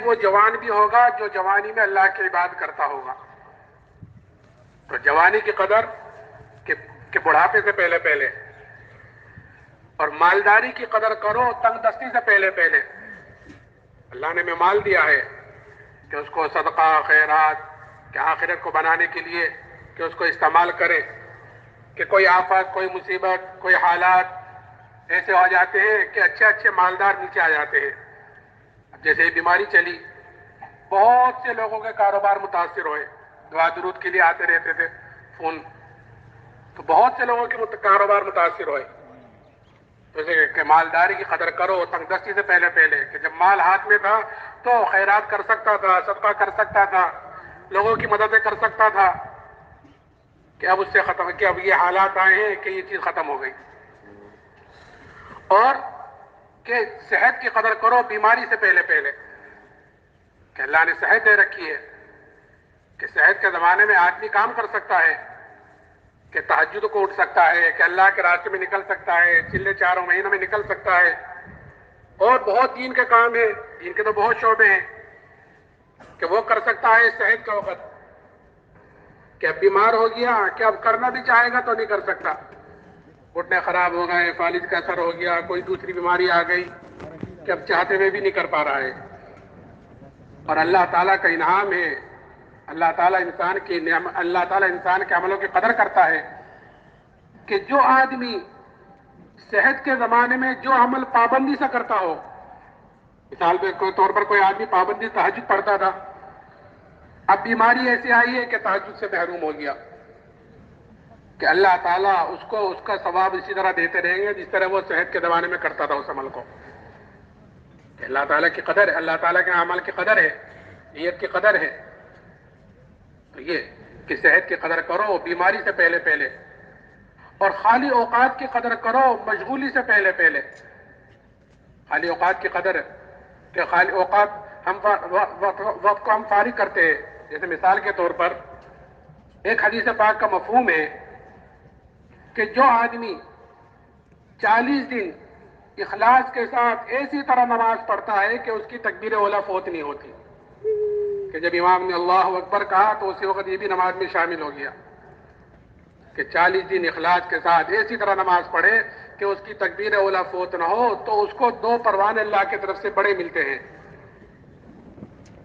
وہ جوان بھی ہوگا جو جوانی میں اللہ کی عبادت کرتا ہوگا. تو جوانی کی قدر کہ بڑھاپے سے پہلے پہلے، اور مالداری کی قدر کرو تنگ دستی سے پہلے پہلے. اللہ نے ہمیں مال دیا ہے کہ اس کو صدقہ خیرات کہ آخرت کو بنانے کے لیے کہ اس کو استعمال کرے، کہ کوئی آفت، کوئی مصیبت، کوئی حالات ایسے ہو جاتے ہیں کہ اچھے اچھے مالدار نیچے آ جاتے ہیں. اب جیسے یہ بیماری چلی، بہت سے لوگوں کے کاروبار متاثر ہوئے. دعا درود کے لیے آتے رہتے تھے فون، تو بہت سے لوگوں کے کاروبار متاثر ہوئے. جیسے کہ مالداری کی قدر کرو تنگ دستی سے پہلے پہلے، کہ جب مال ہاتھ میں تھا تو خیرات کر سکتا تھا، صدقہ کر سکتا تھا، لوگوں کی مددیں کر سکتا تھا. کہ اب اس سے ختم، کہ اب یہ حالات آئے ہیں کہ یہ چیز ختم ہو گئی. اور کہ صحت کی قدر کرو بیماری سے پہلے پہلے، کہ اللہ نے صحت دے رکھی ہے، کہ صحت کے زمانے میں آدمی کام کر سکتا ہے، کہ تہجد کو اٹھ سکتا ہے، کہ اللہ کے راستے میں نکل سکتا ہے، چلے چاروں مہینوں میں نکل سکتا ہے. اور بہت دین کے کام ہیں، دین کے تو بہت شعبے ہیں کہ وہ کر سکتا ہے صحت کے وقت. کہ اب بیمار ہو گیا کہ اب کرنا بھی چاہے گا تو نہیں کر سکتا، گھٹنے خراب ہو گئے، فالج کا اثر ہو گیا، کوئی دوسری بیماری آ گئی کہ اب چاہتے ہوئے بھی نہیں کر پا رہا ہے. اور اللہ تعالیٰ کا انعام ہے، اللہ تعالیٰ انسان کے عملوں کی قدر کرتا ہے. کہ جو آدمی صحت کے زمانے میں جو عمل پابندی سے کرتا ہو، مثال کے طور پر کوئی آدمی پابندی تہجد پڑھتا تھا، اب بیماری ایسی آئی ہے کہ تہجد سے محروم ہو گیا، کہ اللہ تعالیٰ اس کو اس کا ثواب اسی طرح دیتے رہیں گے جس طرح وہ صحت کے زمانے میں کرتا تھا اس عمل کو. کہ اللہ تعالیٰ کی قدر ہے، اللہ تعالیٰ کے عمل کی قدر ہے، نیت کی قدر ہے. تو یہ کہ صحت کی قدر کرو بیماری سے پہلے پہلے، اور خالی اوقات کی قدر کرو مشغولی سے پہلے پہلے. خالی اوقات کی قدر ہے کہ خالی اوقات وقت کو ہم فارغ کرتے ہیں. جیسے مثال کے طور پر ایک حدیث پاک کا مفہوم ہے کہ جو آدمی 40 دن اخلاص کے ساتھ ایسی طرح نماز پڑھتا ہے کہ اس کی تکبیر اولیٰ فوت نہیں ہوتی، کہ جب امام نے اللہ اکبر کہا تو اسی وقت یہ بھی نماز میں شامل ہو گیا، کہ 40 دن اخلاص کے ساتھ ایسی طرح نماز پڑھے کہ اس کی تکبیر اولیٰ فوت نہ ہو، تو اس کو 2 پروانے اللہ کی طرف سے بڑے ملتے ہیں.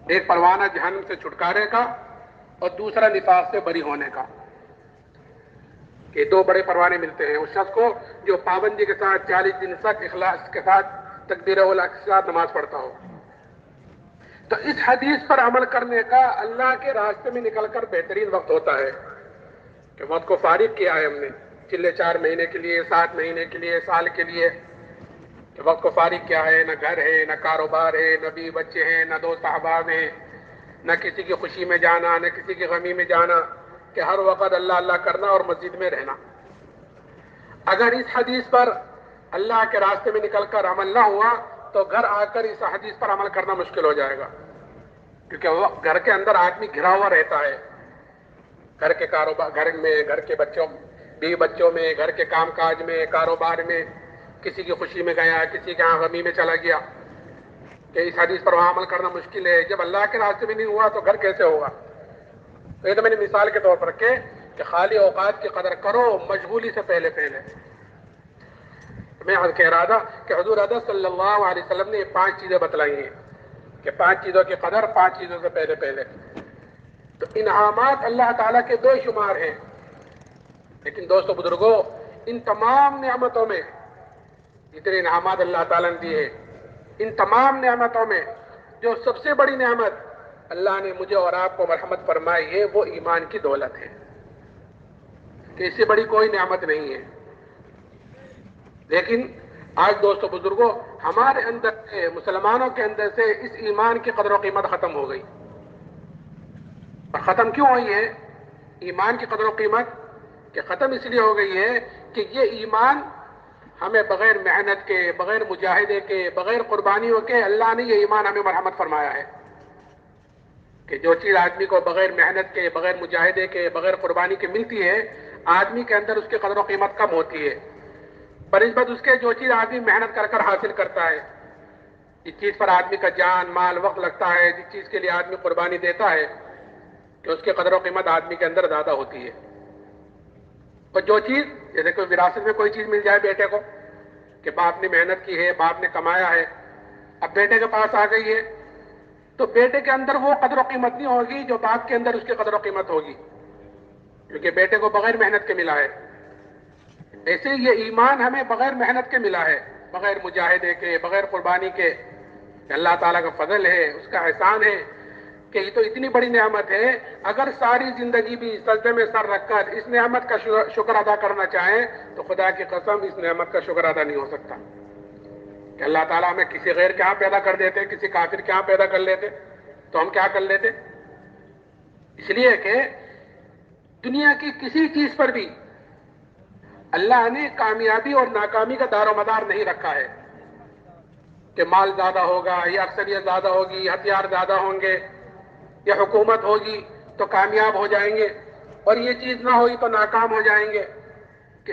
ایک پروانہ جہنم سے چھٹکارے کا اور دوسرا نفاق سے بری ہونے کا. کہ 2 بڑے پروانے ملتے ہیں اس شخص کو جو پابندی کے ساتھ 40 دن تک اخلاص کے ساتھ تکبیر اولیٰ کے ساتھ نماز پڑھتا ہو. تو اس حدیث پر عمل کرنے کا اللہ کے راستے میں نکل کر بہترین وقت ہوتا ہے، کہ وقت کو فارغ کیا ہے ہم نے چلے 4 مہینے کے لیے، 7 مہینے کے لیے، سال کے لیے، کہ وقت کو فارغ کیا ہے. نہ گھر ہے، نہ کاروبار ہے، نہ بیوی بچے ہیں، نہ دوست احباب ہیں، نہ کسی کی خوشی میں جانا، نہ کسی کی غمی میں جانا، کہ ہر وقت اللہ اللہ کرنا اور مسجد میں رہنا. اگر اس حدیث پر اللہ کے راستے میں نکل کر عمل نہ ہوا تو گھر آ کر اس حدیث پر عمل کرنا مشکل ہو جائے گا، کیونکہ وہ گھر کے اندر آدمی گھرا ہوا رہتا ہے. گھر کے کاروبار، گھر میں، گھر کے بچوں، بیوی بچوں میں، گھر کے کام کاج میں، کاروبار میں، کسی کی خوشی میں گیا، کسی کے یہاں غمی میں چلا گیا، کہ اس حدیث پر وہاں عمل کرنا مشکل ہے. جب اللہ کے راستے میں نہیں ہوا تو گھر کیسے ہوگا؟ تو یہ تو میں نے مثال کے طور پر کہ خالی اوقات کی قدر کرو مشغولی سے پہلے پہلے. میں کہہ رہا تھا کہ حضور اقدس صلی اللہ علیہ وسلم نے 5 چیزیں بتلائی ہیں، کہ 5 چیزوں کی قدر 5 چیزوں سے پہلے پہلے. تو انعامات اللہ تعالیٰ کے 2 شمار ہیں، لیکن دوستو بزرگوں، ان تمام نعمتوں میں، جتنے انعامات اللہ تعالیٰ نے دیے ہیں، ان تمام نعمتوں میں جو سب سے بڑی نعمت اللہ نے مجھے اور آپ کو مرحمت فرمائی ہے وہ ایمان کی دولت ہے، کہ اس سے بڑی کوئی نعمت نہیں ہے. لیکن آج دوستو بزرگوں ہمارے اندر سے، مسلمانوں کے اندر سے اس ایمان کی قدر و قیمت ختم ہو گئی. اور ختم کیوں ہوئی ہے ایمان کی قدر و قیمت؟ کہ ختم اس لیے ہو گئی ہے کہ یہ ایمان ہمیں بغیر محنت کے، بغیر مجاہدے کے، بغیر قربانیوں کے اللہ نے یہ ایمان ہمیں مرحمت فرمایا ہے. کہ جو چیز آدمی کو بغیر محنت کے، بغیر مجاہدے کے، بغیر قربانی کے ملتی ہے، آدمی کے اندر اس کی قدر و قیمت کم ہوتی ہے. بنسبت اس کے جو چیز آدمی محنت کر کر حاصل کرتا ہے. جس چیز پر آدمی کا جان مال وقت لگتا ہے، جس چیز کے لیے آدمی قربانی دیتا ہے، کہ اس کی قدر و قیمت آدمی کے اندر زیادہ ہوتی ہے۔ اور جو چیز، جیسے کوئی وراثت میں کوئی چیز مل جائے بیٹے کو، کہ باپ نے محنت کی ہے، باپ نے کمایا ہے، اب بیٹے کے پاس آ گئی ہے، تو بیٹے کے اندر وہ قدر و قیمت نہیں ہوگی جو باپ کے اندر اس کی قدر و قیمت ہوگی، کیونکہ بیٹے کو بغیر محنت کے ملا ہے۔ ایسے یہ ایمان ہمیں بغیر محنت کے ملا ہے، بغیر مجاہدے کے، بغیر قربانی کے، کہ اللہ تعالیٰ کا فضل ہے، اس کا احسان ہے کہ یہ تو اتنی بڑی نعمت ہے، اگر ساری زندگی بھی سجدے میں سر رکھ کر اس نعمت کا شکر ادا کرنا چاہیں تو خدا کی قسم اس نعمت کا شکر ادا نہیں ہو سکتا، کہ اللہ تعالیٰ ہمیں کسی غیر کے ہاں پیدا کر دیتے، کسی کافر کے ہاں پیدا کر لیتے تو ہم کیا کر لیتے؟ اس لیے کہ دنیا کی کسی چیز پر بھی اللہ نے کامیابی اور ناکامی کا دار و مدار نہیں رکھا ہے، کہ مال زیادہ ہوگا یا اکثریت زیادہ ہوگی، ہتھیار زیادہ ہوں گے یا حکومت ہوگی تو کامیاب ہو جائیں گے، اور یہ چیز نہ ہوئی تو ناکام ہو جائیں گے، کہ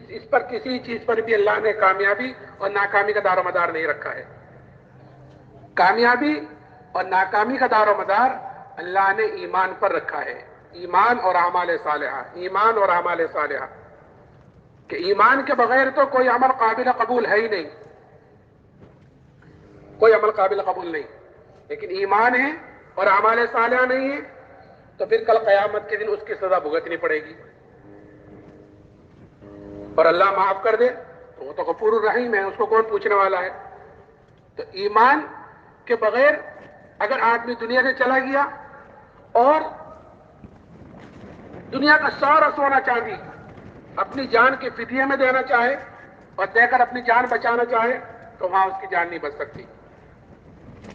اس پر کسی چیز پر بھی اللہ نے کامیابی اور ناکامی کا دار و مدار نہیں رکھا ہے۔ کامیابی اور ناکامی کا دار و مدار اللہ نے ایمان پر رکھا ہے، ایمان اور اعمال صالحہ، ایمان اور اعمال صالحہ، کہ ایمان کے بغیر تو کوئی عمل قابل قبول ہے ہی نہیں، کوئی عمل قابل قبول نہیں، لیکن ایمان ہے اور اعمال صالحہ نہیں ہے تو پھر کل قیامت کے دن اس کی سزا بھگتنی پڑے گی، اور اللہ معاف کر دے تو وہ تو غفور الرحیم ہے، اس کو کون پوچھنے والا ہے۔ تو ایمان کے بغیر اگر آدمی دنیا سے چلا گیا اور دنیا کا سارا سونا چاندی اپنی جان کے فدیے میں دینا چاہے اور دے کر اپنی جان بچانا چاہے تو وہاں اس کی جان نہیں بچ سکتی۔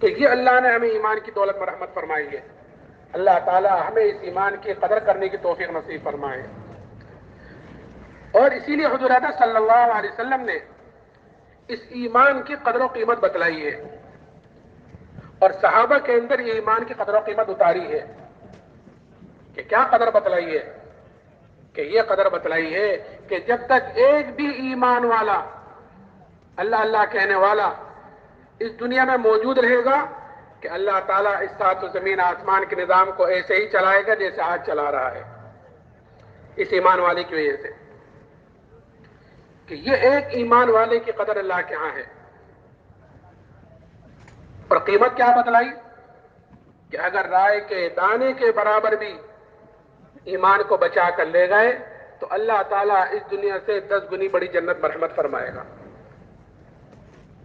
تو یہ اللہ نے ہمیں ایمان کی دولت میں رحمت فرمائی ہے، اللہ تعالیٰ ہمیں اس ایمان کی قدر کرنے کی توفیق نصیب فرمائے۔ اور اسی لیے حضور اقدس صلی اللہ علیہ وسلم نے اس ایمان کی قدر و قیمت بتلائی ہے، اور صحابہ کے اندر یہ ایمان کی قدر و قیمت اتاری ہے، کہ کیا قدر بتلائی ہے؟ کہ یہ قدر بتلائی ہے کہ جب تک ایک بھی ایمان والا، اللہ اللہ کہنے والا اس دنیا میں موجود رہے گا، کہ اللہ تعالیٰ اس سات و زمین آسمان کے نظام کو ایسے ہی چلائے گا جیسے آج چلا رہا ہے، اس ایمان والے کی وجہ سے، کہ یہ ایک ایمان والے کی قدر اللہ کے ہاں ہے۔ اور قیمت کیا بتلائی؟ کہ اگر رائے کے دانے کے برابر بھی ایمان کو بچا کر لے گئے تو اللہ تعالیٰ اس دنیا سے 10 گنی بڑی جنت مرحمت فرمائے گا۔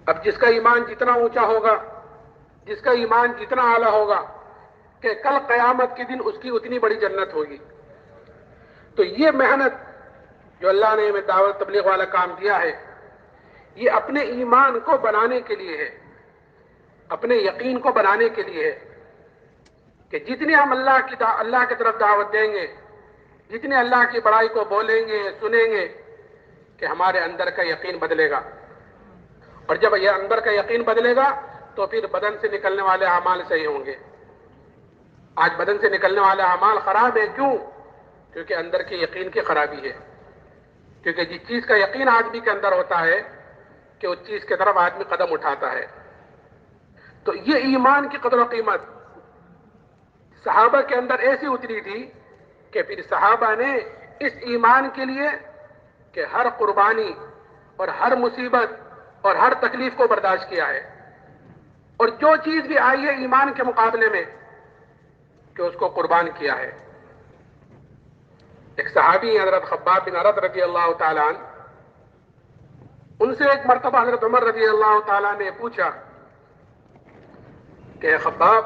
اب جس کا ایمان جتنا اونچا ہوگا، جس کا ایمان جتنا اعلیٰ ہوگا، کہ کل قیامت کے دن اس کی اتنی بڑی جنت ہوگی۔ تو یہ محنت جو اللہ نے ہمیں دعوت تبلیغ والا کام دیا ہے، یہ اپنے ایمان کو بنانے کے لیے ہے، اپنے یقین کو بنانے کے لیے ہے، کہ جتنی ہم اللہ کی طرف دعوت دیں گے، جتنے اللہ کی بڑائی کو بولیں گے سنیں گے، کہ ہمارے اندر کا یقین بدلے گا، اور جب یہ اندر کا یقین بدلے گا تو پھر بدن سے نکلنے والے اعمال صحیح ہوں گے۔ آج بدن سے نکلنے والے اعمال خراب ہیں، کیوں؟ کیونکہ اندر کے یقین کی خرابی ہے، کیونکہ جس چیز کا یقین آدمی کے اندر ہوتا ہے کہ اس چیز کی طرف آدمی قدم اٹھاتا ہے۔ تو یہ ایمان کی قدر و قیمت صحابہ کے اندر ایسی اتری تھی کہ پھر صحابہ نے اس ایمان کے لیے کہ ہر قربانی اور ہر مصیبت اور ہر تکلیف کو برداشت کیا ہے، اور جو چیز بھی آئی ہے ایمان کے مقابلے میں کہ اس کو قربان کیا ہے۔ ایک صحابی حضرت خباب بن عرط رضی اللہ تعالیٰ عنہ، ان سے ایک مرتبہ حضرت عمر رضی اللہ تعالیٰ نے پوچھا کہ خباب،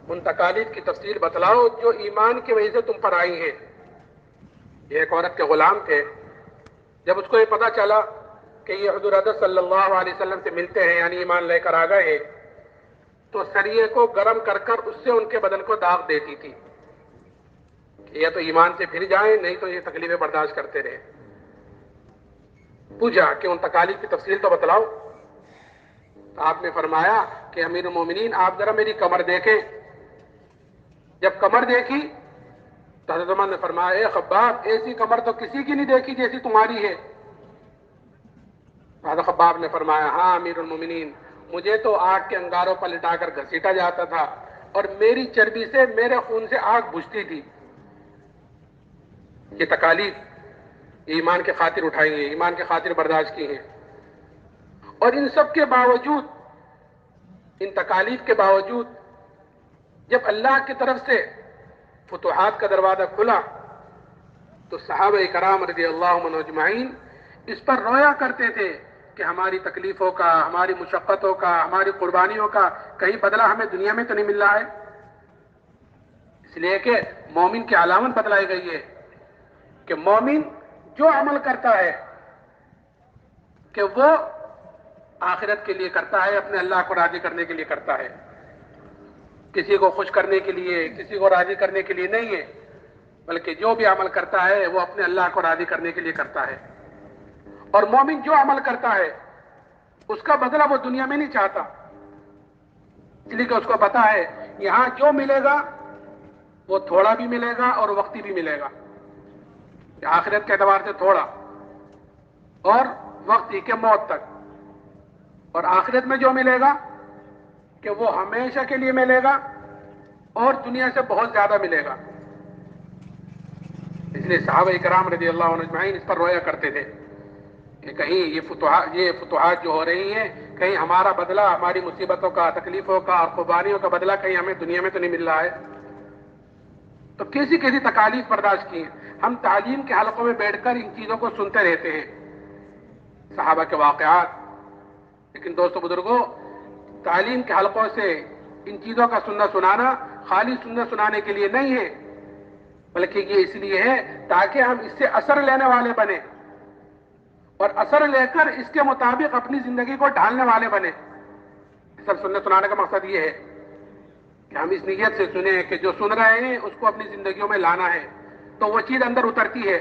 ان تکالیف کی تفصیل بتلاؤ جو ایمان کی وجہ سے تم پر آئی ہیں۔ یہ ایک عورت کے غلام تھے، جب اس کو یہ پتا چلا کہ یہ حضور اقدس صلی اللہ علیہ وسلم سے ملتے ہیں، یعنی ایمان لے کر آ گئے ہیں، تو سریے کو گرم کر کر اس سے ان کے بدن کو داغ دیتی تھی کہ یا تو ایمان سے پھر جائیں، نہیں تو یہ تکلیفیں برداشت کرتے رہے۔ پوچھا کہ ان تکالیف کی تفصیل تو بتلاؤ۔ تو آپ نے فرمایا کہ امیر المومنین آپ ذرا میری کمر دیکھیں۔ جب کمر دیکھی تو حضرت عمر نے فرمایا، اے خباب، ایسی کمر تو کسی کی نہیں دیکھی جیسی تمہاری ہے۔ حضرت خباب نے فرمایا، ہاں امیر المومنین، مجھے تو آگ کے انگاروں پر لٹا کر گھسیٹا جاتا تھا اور میری چربی سے، میرے خون سے آگ بجھتی تھی۔ یہ تکالیف ایمان کے خاطر اٹھائی ہیں، ایمان کے خاطر برداشت کی ہیں، اور ان سب کے باوجود، ان تکالیف کے باوجود، جب اللہ کی طرف سے فتوحات کا دروازہ کھلا تو صحابہ کرام رضی اللہ عنہم اجمعین اس پر رویا کرتے تھے کہ ہماری تکلیفوں کا، ہماری مشقتوں کا، ہماری قربانیوں کا کہیں بدلہ ہمیں دنیا میں تو نہیں مل رہا ہے۔ اس لیے کہ مومن کی علامت بتلائی گئی ہے کہ مومن جو عمل کرتا ہے کہ وہ آخرت کے لیے کرتا ہے، اپنے اللہ کو راضی کرنے کے لیے کرتا ہے، کسی کو خوش کرنے کے لیے، کسی کو راضی کرنے کے لیے نہیں ہے، بلکہ جو بھی عمل کرتا ہے وہ اپنے اللہ کو راضی کرنے کے لیے کرتا ہے۔ اور مومن جو عمل کرتا ہے اس کا بدلہ وہ دنیا میں نہیں چاہتا، اس لیے کہ اس کو پتا ہے یہاں جو ملے گا وہ تھوڑا بھی ملے گا اور وقتی بھی ملے گا، آخرت کے اعتبار سے تھوڑا اور وقتی کے موت تک، اور آخرت میں جو ملے گا کہ وہ ہمیشہ کے لیے ملے گا اور دنیا سے بہت زیادہ ملے گا۔ اس لیے صحابہ کرام رضی اللہ عنہ اجمعین اس پر رویا کرتے تھے کہ کہیں یہ فتوحات جو ہو رہی ہیں، کہیں ہمارا بدلہ، ہماری مصیبتوں کا، تکلیفوں کا اور قربانیوں کا بدلہ کہیں ہمیں دنیا میں تو نہیں مل رہا ہے۔ تو کیسی کیسی تکالیف برداشت کی ہیں۔ ہم تعلیم کے حلقوں میں بیٹھ کر ان چیزوں کو سنتے رہتے ہیں، صحابہ کے واقعات، لیکن دوستو بزرگوں، تعلیم کے حلقوں سے ان چیزوں کا سننا سنانا خالی سننا سنانے کے لیے نہیں ہے، بلکہ یہ اس لیے ہے تاکہ ہم اس سے اثر لینے والے بنیں اور اثر لے کر اس کے مطابق اپنی زندگی کو ڈھالنے والے بنیں۔ سب سننے سنانے کا مقصد یہ ہے کہ ہم اس نیت سے سنیں کہ جو سن رہے ہیں اس کو اپنی زندگیوں میں لانا ہے، تو وہ چیز اندر اترتی ہے۔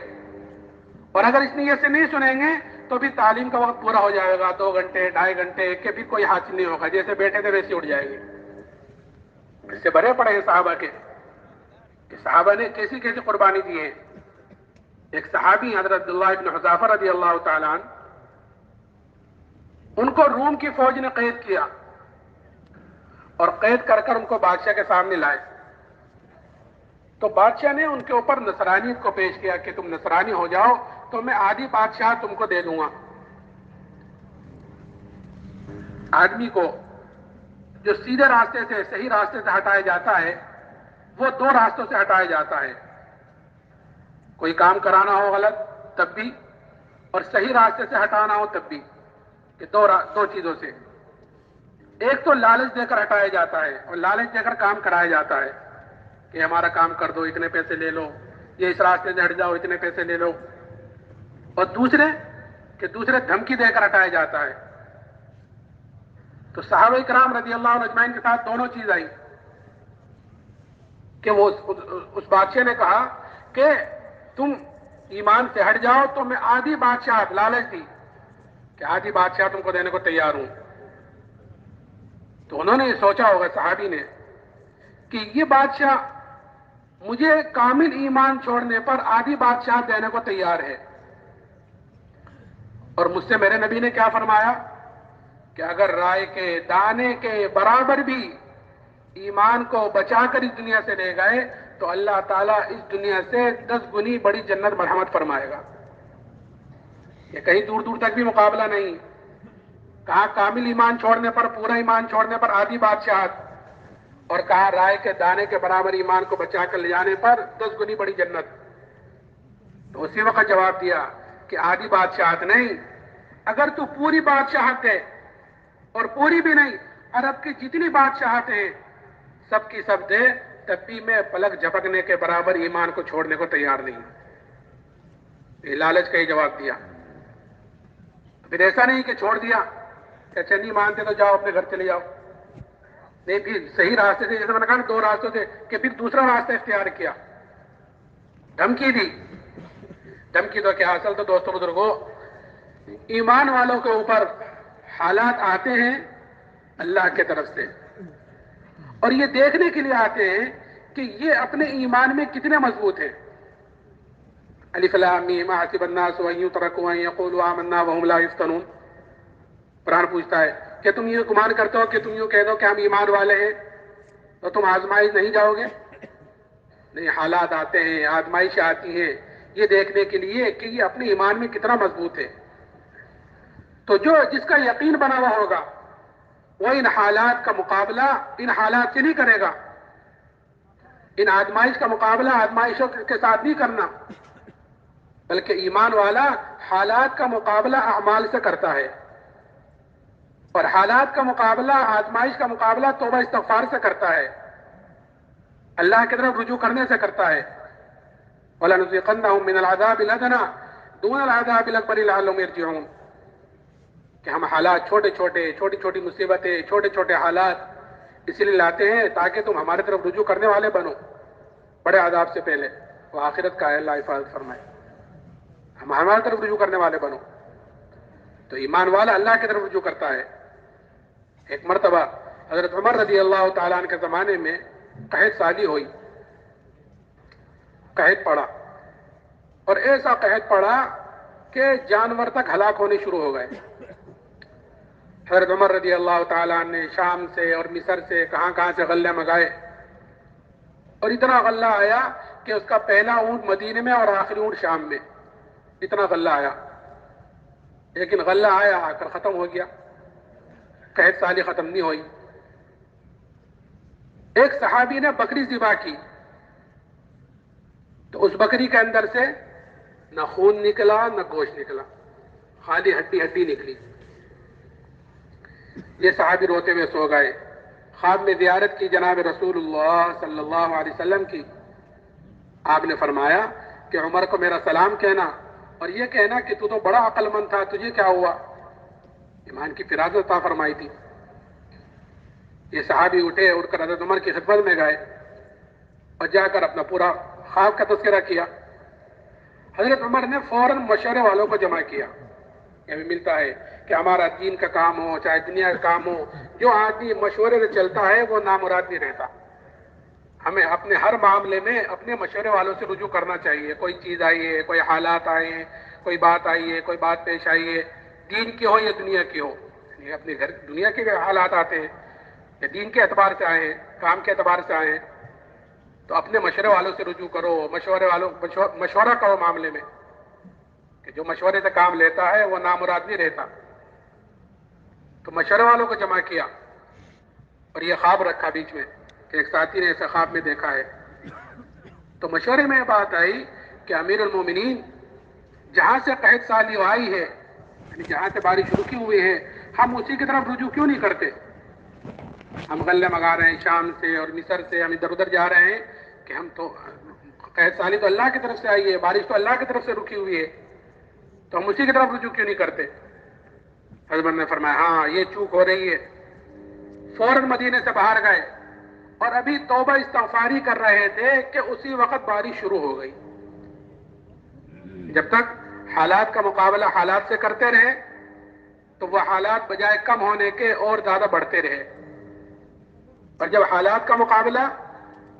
اور اگر اس نیت سے نہیں سنیں گے تو بھی تعلیم کا وقت پورا ہو جائے گا، 2 گھنٹے 2.5 گھنٹے کے بھی کوئی حاصل نہیں ہوگا، جیسے بیٹھے تھے ویسے اٹھ جائیں گے۔ اس سے بھرے پڑے ہیں صحابہ کے کہ صحابہ نے کیسی کیسی قربانی دی ہے۔ ایک صحابی حضرت عبداللہ ابن حذافہ رضی اللہ تعالیٰ عنہ، ان کو روم کی فوج نے قید کیا اور قید کر کر ان کو بادشاہ کے سامنے لائے، تو بادشاہ نے ان کے اوپر نصرانیت کو پیش کیا کہ تم نصرانی ہو جاؤ تو میں آدھی بادشاہ تم کو دے دوں گا۔ آدمی کو جو سیدھے راستے سے، صحیح راستے سے ہٹایا جاتا ہے، وہ 2 راستوں سے ہٹایا جاتا ہے، کوئی کام کرانا ہو غلط تب بھی، اور صحیح راستے سے ہٹانا ہو تب بھی، کہ 2 چیزوں سے۔ ایک تو لالچ دے کر ہٹایا جاتا ہے اور لالچ دے کر کام کرایا جاتا ہے کہ ہمارا کام کر دو، اتنے پیسے لے لو، یہ اس راستے سے ہٹ جاؤ، اتنے پیسے لے لو۔ اور دوسرے دھمکی دے کر ہٹایا جاتا ہے۔ تو صحابہ کرام رضی اللہ عنہ اجمعین کے ساتھ دونوں چیز آئی کہ وہ اس بادشاہ نے کہا کہ تم ایمان سے ہٹ جاؤ تو میں آدھی بادشاہ، لالچ دی کہ آدھی بادشاہ تم کو دینے کو تیار ہوں۔ تو انہوں نے یہ سوچا ہوگا صحابی نے کہ یہ بادشاہ مجھے کامل ایمان چھوڑنے پر آدھی بادشاہ دینے کو تیار ہے، اور مجھ سے میرے نبی نے کیا فرمایا کہ اگر رائے کے دانے کے برابر بھی ایمان کو بچا کر اس دنیا سے لے گئے تو اللہ تعالیٰ اس دنیا سے 10 گنی بڑی جنت مرحمت فرمائے گا۔ یہ کہیں دور دور تک بھی مقابلہ نہیں، کہا کامل ایمان چھوڑنے پر، پورا ایمان چھوڑنے پر آدھی بادشاہت، اور کہا رائے کے دانے کے برابر ایمان کو بچا کر لے جانے پر 10 گنی بڑی جنت۔ تو اسی وقت جواب دیا کہ آدھی بادشاہت نہیں، اگر تو پوری بادشاہت دے، اور پوری بھی نہیں، عرب کی جتنی بادشاہت ہیں سب کی سب دے، تب بھی میں پلک جھپکنے کے برابر ایمان کو چھوڑنے کو تیار نہیں ہوں۔ یہ لالچ کا ہی جواب دیا۔ پھر ایسا نہیں کہ چھوڑ دیا کہ اچھا نہیں مانتے تو جاؤ اپنے گھر چلے جاؤ، نہیں، پھر صحیح راستے سے، جیسے میں نے کہا 2 راستوں سے، کہ پھر دوسرا راستہ اختیار کیا، دھمکی دی۔ دھمکی تو کیا، اصل تو دوستوں بزرگوں، ایمان والوں کے اوپر حالات آتے ہیں اللہ کی طرف سے، اور یہ دیکھنے کے لیے آتے ہیں کہ یہ اپنے ایمان میں کتنے مضبوط ہیں۔ الف لام میم حسب الناس ان یترکوا ان یقولوا آمنا وهم لا یفتنون، قرآن پوچھتا ہے کہ تم یہ گمان کرتے ہو کہ تم یوں کہہ دو کہ ہم ایمان والے ہیں تو تم آزمائش نہیں جاؤ گے؟ نہیں، حالات آتے ہیں، آزمائشیں آتی ہیں یہ دیکھنے کے لیے کہ یہ اپنے ایمان میں کتنا مضبوط ہے۔ تو جس کا یقین بنا ہوا ہوگا وہ ان حالات کا مقابلہ ان حالات سے نہیں کرے گا، ان آزمائش کا مقابلہ آزمائشوں کے ساتھ نہیں کرنا، بلکہ ایمان والا حالات کا مقابلہ اعمال سے کرتا ہے، اور حالات کا مقابلہ آزمائش کا مقابلہ توبہ استغفار سے کرتا ہے، اللہ کی طرف رجوع کرنے سے کرتا ہے۔ وَلَنُذِيقَنَّهُم مِّنَ الْعَذَابِ الْأَدْنَىٰ دُونَ الْعَذَابِ الْأَكْبَرِ لَعَلَّهُمْ يَرْجِعُونَ کہ ہم حالات چھوٹی چھوٹی مصیبتیں، چھوٹے حالات اسی لیے لاتے ہیں تاکہ تم ہمارے طرف رجوع کرنے والے بنو بڑے عذاب سے پہلے، وہ آخرت کا ہے، اللہ حفاظت فرمائے، ہم ہمارے طرف رجوع کرنے والے بنو۔ تو ایمان والا اللہ کی طرف رجوع کرتا ہے۔ ایک مرتبہ حضرت عمر رضی اللہ تعالیٰ عنہ کے زمانے میں قحط سالی ہوئی، قحط پڑا، اور ایسا قحط پڑا کہ جانور تک ہلاک ہونے شروع ہو گئے۔ حضرت عمر رضی اللہ تعالیٰ عنہ نے شام سے اور مصر سے کہاں سے غلے منگائے، اور اتنا غلہ آیا کہ اس کا پہلا اونٹ مدینے میں اور آخری اونٹ شام میں، اتنا غلہ آیا۔ لیکن غلہ آیا آ کر ختم ہو گیا، قحط سالی ختم نہیں ہوئی۔ ایک صحابی نے بکری ذبح کی تو اس بکری کے اندر سے نہ خون نکلا نہ گوشت نکلا، خالی ہڈی نکلی۔ یہ صحابی روتے ہوئے سو گئے۔ خواب میں زیارت کی جناب رسول اللہ صلی اللہ علیہ وسلم کی، آپ نے فرمایا کہ عمر کو میرا سلام کہنا اور یہ کہنا کہ تو بڑا عقل مند تھا، تجھے کیا ہوا؟ ایمان کی فراست عطا فرمائی تھی۔ یہ صحابی اٹھ کر حضرت عمر کی خدمت میں گئے اور جا کر اپنا پورا خواب کا تذکرہ کیا۔ حضرت عمر نے فوراً مشورے والوں کو جمع کیا۔ یہ بھی ملتا ہے کہ ہمارا دین کا کام ہو چاہے دنیا کا کام ہو، جو آدمی مشورے سے چلتا ہے وہ نامراد نہیں رہتا۔ ہمیں اپنے ہر معاملے میں اپنے مشورے والوں سے رجوع کرنا چاہیے۔ کوئی چیز آئی ہے، کوئی حالات آئے ہیں، کوئی بات آئی ہے، کوئی بات پیش آئی ہے، دین کی ہو یا دنیا کی ہو، یعنی اپنے گھر دنیا کے بھی حالات آتے ہیں یا دین کے اعتبار سے آئے ہیں، کام کے اعتبار سے آئے ہیں، تو اپنے مشورے والوں سے رجوع کرو، مشورہ کرو معاملے میں، کہ جو مشورے سے کام لیتا ہے وہ نامراد نہیں رہتا۔ تو مشورے والوں کو جمع کیا اور یہ خواب رکھا بیچ میں کہ ایک ساتھی نے ایسا خواب میں دیکھا ہے۔ تو مشورے میں بات آئی کہ امیر المومنین، جہاں سے قحط سالی آئی ہے، یعنی جہاں سے بارش رکی ہوئی ہے، ہم اسی کی طرف رجوع کیوں نہیں کرتے؟ ہم غلے منگا رہے ہیں شام سے اور مصر سے، ہم ادھر ادھر جا رہے ہیں کہ ہم تو قحط سالی تو اللہ کی طرف سے آئی ہے، بارش تو اللہ کی طرف سے رکی ہوئی ہے، تو ہم اسی کی طرف رجوع کیوں نہیں کرتے؟ حضرت نے فرمایا ہاں یہ چوک ہو رہی ہے۔ فوراً مدینے سے باہر گئے اور ابھی توبہ استغفاری کر رہے تھے کہ اسی وقت بارش شروع ہو گئی۔ جب تک حالات کا مقابلہ حالات سے کرتے رہے تو وہ حالات بجائے کم ہونے کے اور زیادہ بڑھتے رہے، اور جب حالات کا مقابلہ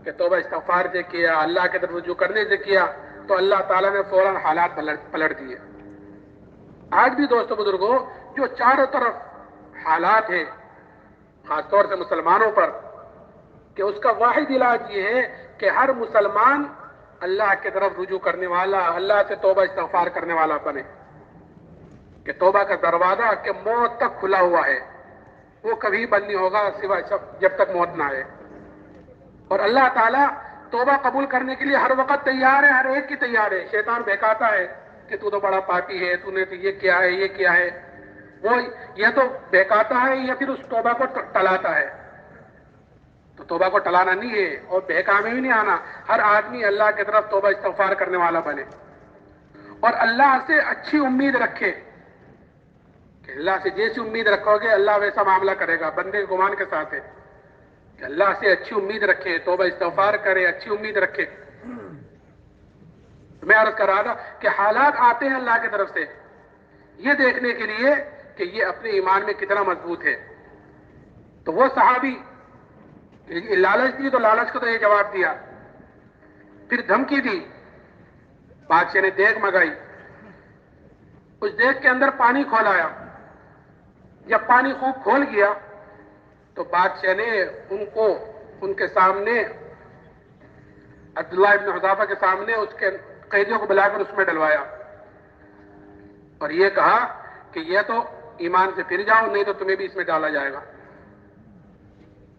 کہ توبہ استغفار سے کیا، اللہ کی طرف رجوع کرنے سے کیا، تو اللہ تعالیٰ نے فوراً حالات پلٹ دیے۔ آج بھی دوستو بزرگوں، جو چاروں طرف حالات ہیں، خاص طور سے مسلمانوں پر، کہ اس کا واحد علاج یہ ہے کہ ہر مسلمان اللہ کی طرف رجوع کرنے والا، اللہ سے توبہ استغفار کرنے والا بنے، کہ توبہ کا دروازہ کہ موت تک کھلا ہوا ہے، وہ کبھی بند نہیں ہوگا سوائے جب تک موت نہ آئے۔ اور اللہ تعالیٰ توبہ قبول کرنے کے لیے ہر وقت تیار ہے، ہر ایک کی تیار ہے۔ شیطان بہکاتا ہے کہ تو بڑا پاپی ہے، تو نے تو یہ کیا ہے، یہ کیا ہے، وہ یہ تو بہکاتا ہے یا پھر اس توبہ کو ٹلاتا ہے۔ تو توبہ کو ٹلانا نہیں ہے اور بہکاوے بھی نہیں آنا، ہر آدمی اللہ کی طرف توبہ استغفار کرنے والا بنے اور اللہ سے اچھی امید رکھے، کہ اللہ سے جیسی امید رکھو گے اللہ ویسا معاملہ کرے گا۔ بندے کے گمان کے ساتھ ہے کہ اللہ سے اچھی امید رکھے، توبہ استغفار کرے، اچھی امید رکھے۔ میں عرض کر رہا تھا کہ حالات آتے ہیں اللہ کی طرف سے یہ دیکھنے کے لیے کہ یہ اپنے ایمان میں کتنا مضبوط ہے۔ تو وہ صحابی لالچ دی تو لالچ کو تو یہ جواب دیا، پھر دھمکی دی، بادشاہ نے دیگ منگائی، اس دیگ کے اندر پانی کھولایا جب پانی خوب کھول گیا تو بادشاہ نے ان کے سامنے عبداللہ ابن حذافہ کے سامنے اس کے قیدیوں کو بلا کر اس میں ڈلوایا اور یہ کہا کہ یہ تو ایمان سے پھر جاؤ نہیں تو تمہیں بھی اس میں ڈالا جائے گا.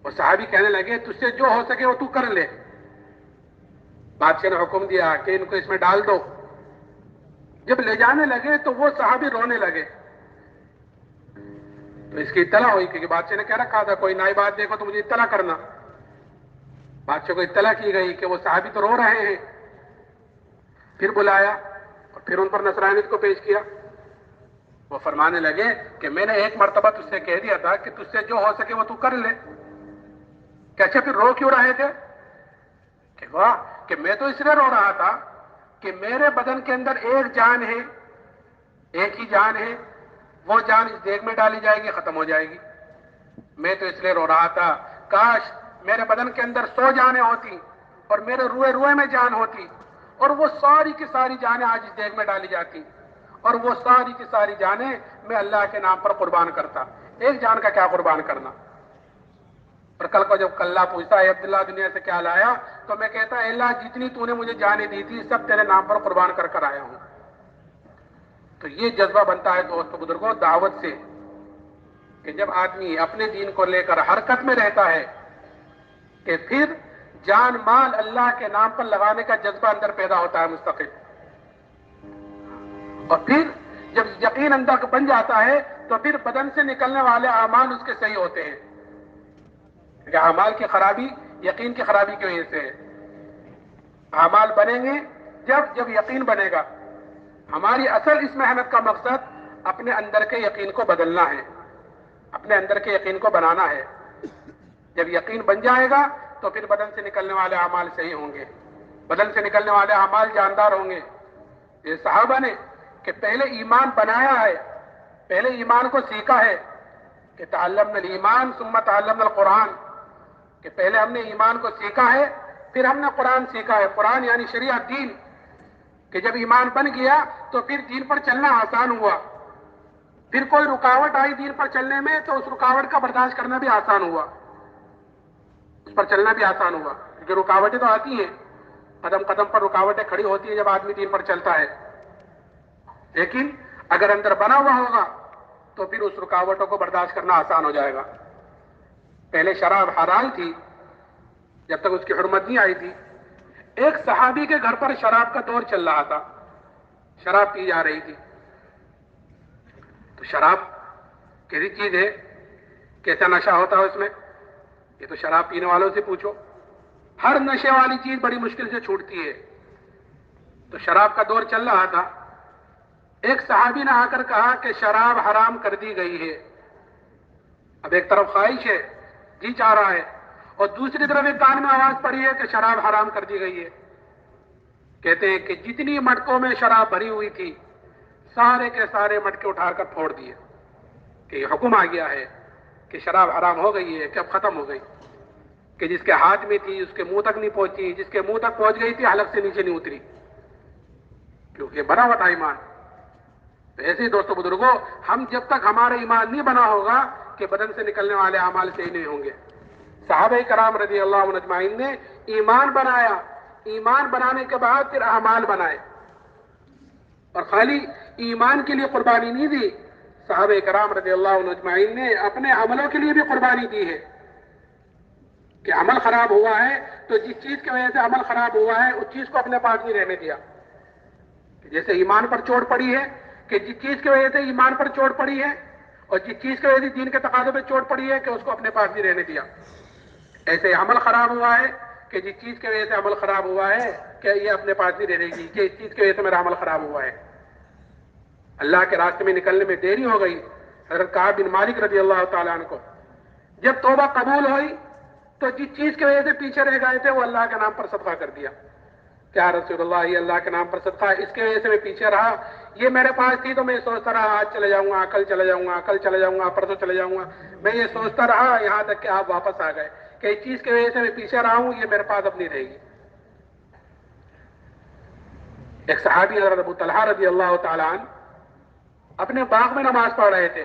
اور صحابی کہنے لگے تجھ سے جو ہو سکے وہ تو کر لے. بادشاہ نے حکم دیا کہ ان کو اس میں ڈال دو. جب لے جانے لگے تو وہ صحابی رونے لگے. تو اس کی اطلاع ہوئی کیونکہ بادشاہ نے کہہ رکھا تھا کوئی نئی بات دیکھو تو مجھے اطلاع کرنا. بادشاہ کو اطلاع کی گئی کہ وہ صحابی تو رو رہے ہیں. پھر بلایا اور پھر ان پر نصرانیت کو پیش کیا. وہ فرمانے لگے کہ میں نے ایک مرتبہ تجھ سے کہہ دیا تھا کہ تجھ سے جو ہو سکے وہ تو کر لے. کہ اچھا پھر رو کیوں رہے تھے؟ کہ واہ کہ میں تو اس لیے رو رہا تھا کہ میرے بدن کے اندر ایک جان ہے, ایک ہی جان ہے, وہ جان اس دیگ میں ڈالی جائے گی ختم ہو جائے گی. میں تو اس لیے رو رہا تھا کاش میرے بدن کے اندر 100 جانیں ہوتی اور میرے روئے روئے میں جان ہوتی اور وہ ساری کی ساری جانیں آج اس دیگ میں ڈالی جاتی اور وہ ساری کی ساری جانیں میں اللہ کے نام پر قربان کرتا. ایک جان کا کیا قربان کرنا. اور کل کو جب اللہ پوچھتا ہے عبداللہ دنیا سے کیا لایا تو میں کہتا ہے اللہ جتنی تو نے مجھے جانیں دی تھی سب تیرے نام پر قربان کر کر آیا ہوں. تو یہ جذبہ بنتا ہے دوستو بزرگوں دعوت سے کہ جب آدمی اپنے دین کو لے کر حرکت میں رہتا ہے کہ پھر جان مال اللہ کے نام پر لگانے کا جذبہ اندر پیدا ہوتا ہے مستقل. اور پھر جب یقین اندر بن جاتا ہے تو پھر بدن سے نکلنے والے اعمال اس کے صحیح ہوتے ہیں. کہ اعمال کی خرابی یقین کی خرابی کی وجہ سے ہے. اعمال بنیں گے جب یقین بنے گا. ہماری اصل اس محنت کا مقصد اپنے اندر کے یقین کو بدلنا ہے, اپنے اندر کے یقین کو بنانا ہے. جب یقین بن جائے گا تو پھر بدن سے نکلنے والے اعمال صحیح ہوں گے, بدن سے نکلنے والے اعمال جاندار ہوں گے. یہ صحابہ نے کہ پہلے ایمان بنایا ہے, پہلے ایمان کو سیکھا ہے کہ تعلمنا الایمان ثم تعلمنا القرآن, کہ پہلے ہم نے ایمان کو سیکھا ہے پھر ہم نے قرآن سیکھا ہے. قرآن یعنی شریعت دین, کہ جب ایمان بن گیا تو پھر دین پر چلنا آسان ہوا. پھر کوئی رکاوٹ آئی دین پر چلنے میں تو اس رکاوٹ کا برداشت کرنا بھی آسان ہوا, اس پر چلنا بھی آسان ہوا. کیونکہ رکاوٹیں تو آتی ہیں, قدم قدم پر رکاوٹیں کھڑی ہوتی ہیں جب آدمی دین پر چلتا ہے. لیکن اگر اندر بنا ہوا ہوگا تو پھر اس رکاوٹوں کو برداشت کرنا آسان ہو جائے گا. پہلے شراب حلال تھی جب تک اس کی حرمت نہیں آئی تھی. ایک صحابی کے گھر پر شراب کا دور چل رہا تھا, شراب پی جا رہی تھی. تو شراب کیسی چیز ہے, کیسا نشہ ہوتا ہے اس میں, یہ تو شراب پینے والوں سے پوچھو. ہر نشے والی چیز بڑی مشکل سے چھوٹتی ہے. تو شراب کا دور چل رہا تھا. ایک صحابی نے آ کر کہا کہ شراب حرام کر دی گئی ہے. اب ایک طرف خواہش ہے, جی چاہ رہا ہے, اور دوسری طرف ایک کان میں آواز پڑی ہے کہ شراب حرام کر دی گئی ہے. کہتے ہیں کہ جتنی مٹکوں میں شراب بھری ہوئی تھی سارے کے سارے مٹکے اٹھا کر پھوڑ دیے کہ یہ حکم آ گیا ہے کہ شراب حرام ہو گئی ہے, کہ اب ختم ہو گئی. کہ جس کے ہاتھ میں تھی اس کے منہ تک نہیں پہنچی, جس کے منہ تک پہنچ گئی تھی حلق سے نیچے نہیں اتری, کیونکہ بنا ہوا تھا ایمان. تو ایسے ہی دوستو بزرگوں ہم جب تک ہمارا ایمان نہیں بنا ہوگا کہ بدن سے نکلنے والے اعمال صحیح نہیں ہوں گے. صحابہ کرام رضی اللہ عنہ اجمعین نے ایمان بنایا, ایمان بنانے کے بعد پھر اعمال بنائے, اور خالی ایمان کے لیے قربانی نہیں دی. صحابہ کرام رضی اللہ عنہ اجمعین نے اپنے عملوں کے لیے بھی قربانی دی ہے. کہ عمل خراب ہوا ہے تو جس چیز کی وجہ سے عمل خراب ہوا ہے اس چیز کو اپنے پاس نہیں رہنے دیا. جیسے ایمان پر چوٹ پڑی ہے کہ جس چیز کی وجہ سے ایمان پر چوٹ پڑی ہے اور جس چیز کی وجہ سے دین کے تقاضوں پہ چوٹ پڑی ہے کہ اس کو اپنے پاس نہیں رہنے دیا. ایسے عمل خراب ہوا ہے کہ جس چیز کی وجہ سے عمل خراب ہوا ہے کہ یہ اپنے پاس نہیں رہے گی, کہ اس چیز کی وجہ سے میرا عمل خراب ہوا ہے. اللہ کے راستے میں نکلنے میں دیری ہو گئی. حضرت کعب بن مالک رضی اللہ تعالیٰ عنہ کو جب توبہ قبول ہوئی تو جس چیز کی وجہ سے پیچھے رہ گئے تھے وہ اللہ کے نام پر صدقہ کر دیا. کیا رسول اللہ, یہ اللہ کے نام پر صدقہ, اس کی وجہ سے میں پیچھے رہا. یہ میرے پاس تھی تو میں سوچتا رہا آج چلے جاؤں گا, کل چلے جاؤں گا, کل چلے جاؤں گا, پرسوں چلے جاؤں گا. میں یہ سوچتا رہا یہاں تک کہ آپ واپس آ گئے کہ اس چیز کی وجہ سے میں پیچھے رہا ہوں, یہ میرے پاس اب نہیں رہے گی. ایک صحابی حضرت ابو طلحہ رضی اللہ تعالیٰ عنہ اپنے باغ میں نماز پڑھ رہے تھے.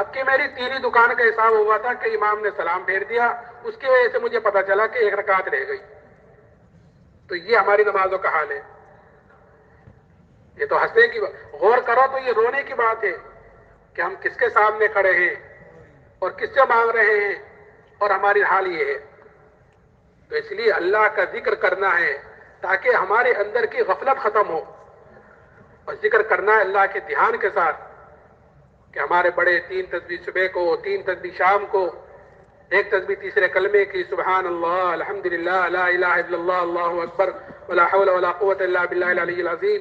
اب کہ میری 3 ہی دکان کا حساب ہوا تھا کہ امام نے سلام پھیر دیا، اس کی وجہ سے مجھے پتا چلا کہ 1 رکعت رہ گئی. تو یہ ہماری نمازوں کا حال ہے. یہ تو ہنسنے کی غور کرو تو یہ رونے کی بات ہے کہ ہم کس کے سامنے کھڑے ہیں اور کس سے مانگ رہے ہیں، اور ہماری حال یہ ہے. تو اس لیے اللہ کا ذکر کرنا ہے تاکہ ہمارے اندر کی غفلت ختم ہو، اور ذکر کرنا ہے اللہ کے دھیان کے ساتھ کہ ہمارے بڑے 3 تسبیح صبح کو، 3 تسبیح شام کو، 1 تسبیح تیسرے کلمے کی سبحان اللہ الحمدللہ لا الہ الا اللہ اللہ اکبر ولا حول ولا قوت الا باللہ العلی العظیم،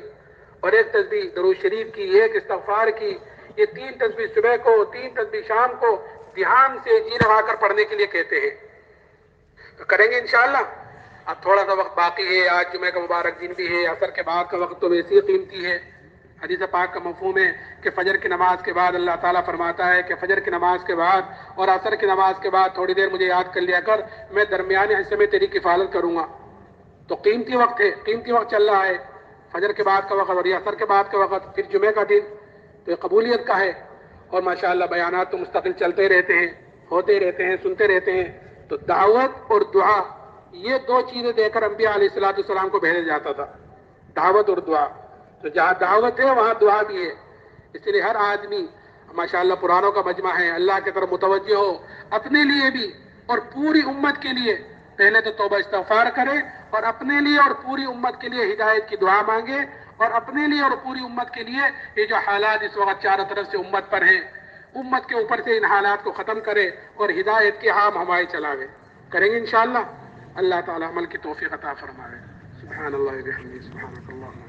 اور 1 تسبیح درود شریف کی، 1 استغفار کی. یہ 3 تسبیح صبح کو، 3 تسبیح شام کو دھیان سے جی لگا کر پڑھنے کے لیے کہتے ہیں. تو کریں گے انشاءاللہ. اب تھوڑا سا وقت باقی ہے، آج جمعہ کا مبارک دن بھی ہے، عصر کے بعد کا وقت تو ویسے ہی قیمتی ہے. حدیث پاک کا مفہوم ہے کہ فجر کی نماز کے بعد اللہ تعالیٰ فرماتا ہے کہ فجر کی نماز کے بعد اور عصر کی نماز کے بعد تھوڑی دیر مجھے یاد کر لیا کر، میں درمیانے حصے میں تیری کفالت کروں گا. تو قیمتی وقت ہے، قیمتی وقت چل رہا ہے، فجر کے بعد کا وقت اور عصر کے بعد کا وقت، پھر جمعہ کا دن. تو یہ قبولیت کا ہے، اور ماشاءاللہ بیانات تو مستقل چلتے رہتے ہیں، ہوتے رہتے ہیں، سنتے رہتے ہیں. تو دعوت اور دعا، یہ 2 چیزیں دے کر انبیاء علیہ السلام کو بھیجا جاتا تھا، دعوت اور دعا. تو جہاں دعوت ہے وہاں دعا بھی ہے. اس لیے ہر آدمی ماشاءاللہ پرانوں کا مجمع ہے، اللہ کی طرف متوجہ ہو، اپنے لیے بھی اور پوری امت کے لیے پہلے تو توبہ استغفار کرے، اور اپنے لیے اور پوری امت کے لیے ہدایت کی دعا مانگے، اور اپنے لیے اور پوری امت کے لیے یہ جو حالات اس وقت چاروں طرف سے امت پر ہیں، امت کے اوپر سے ان حالات کو ختم کرے اور ہدایت کی عام ہوائیں چلاوے. کریں گے انشاءاللہ. اللہ تعالی عمل کی توفیق عطا فرمائے. سبحان اللہ و بحمدہ، سبحانک اللہم